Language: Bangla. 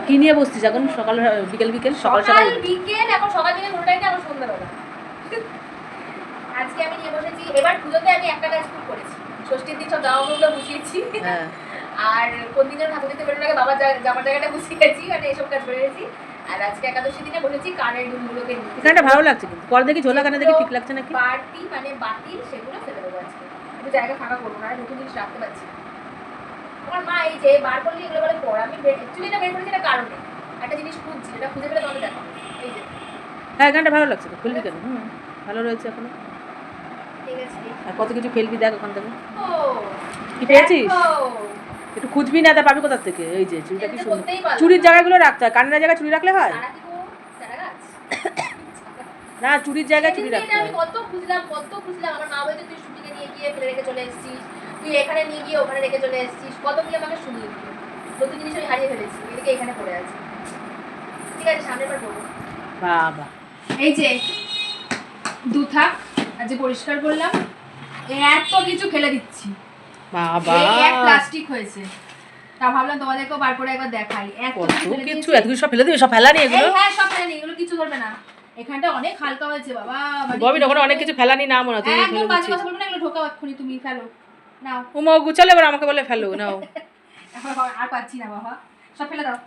কি নিয়ে বসছিস এখন? সকাল বিকেল বিকেল সকাল সকাল বিকেল, এখন সকাল বিকেল কোনটাই না, এখন সন্ধ্যাবেলা। আজকে আমি নিয়ে বসেছি, এবার পুজোতে আমি একটা কাজ খুব করেছি, ষষ্ঠীর দিন সব জামাগুলো গুছিয়েছি, আর কোন দিনের ঠাকুর দিতে বেরোনোর আগে বাবার জামার জায়গাটা গুছিয়েছি, মানে এসব কাজ করেছি। আর আজকে একাদশী দিনে বসেছি কানের দুলগুলোকে নিতে। এখানটা ভালো লাগছে কিন্তু, পরে দেখি ঝোলা কানে দেখি ঠিক লাগছে নাকি। বাড়তি মানে বাতিল সেগুলো ফেলে দেবো আজকে, একটু জায়গা ফাঁকা করবো না, নতুন জিনিস রাখতে পারছি। আমার মা এই যে বার করলে এগুলো বলে পড়, আমি অ্যাকচুয়ালি এটা বের করেছি একটা কারণে, একটা জিনিস খুঁজছি, এটা খুঁজে পেলে তোমাকে দেখাবো। এই যে হ্যাঁ, এখানটা ভালো লাগছে তো, খুলবি কেন? ভালো রয়েছে এখনো। ঠিক আছে, আর কত কিছু ফেলবি দেখ ওখান থেকে। ও কি পেয়েছিস? একটু খুঁজবি না, তা পাবি কোথা থেকে? এই যে চুড়িটা কি সুন্দর, চুড়ির জায়গাগুলো রাখতে হয়, কানের জায়গায় চুড়ি রাখলে হয় না? চুড়ির জায়গায় চুড়ি রাখতে হয়। আমি কত খুঁজলাম, আমার মা বলছে তুই শুটিংয়ে নিয়ে গিয়ে ফেলে রেখে চলে এসেছিস, তুই এখানে নিয়ে গিয়ে ওখানে রেখে চলে এসেছিস, কত কি আমাকে শুনিয়ে দিল। নতুন জিনিস আমি হারিয়ে ফেলেছি, এদিকে এখানে পড়ে আছে। ঠিক আছে, সামনের বার বলবো। বাবা, এই যে দুথা আজ পরিষ্কার করলাম, এত কিছু ফেলে দিচ্ছি বাবা, এক প্লাস্টিক হয়েছে, তা ভাবলাম তোমাদেরকেও বার করে একবার দেখাই। এত কিছু এত কিছু সব ফেলে দিবি, সব ফেলা নেই এগুলো। হ্যাঁ, সব ফেলে নেই, এগুলো কিছু ধরবে না। এখানটা অনেক হালকা হয়েছে বাবা, ববি তখন অনেক কিছু ফেলানি না মনে হয়, তুই একদম বাজে কথা বলবে না, এগুলো ঢোকাও এক্ষুনি, তুমি ফেলো নাও। ও মা গুছালে এবার আমাকে বলে ফেলো নাও। আর পাচ্ছি না বাবা, সব ফেলে দাও।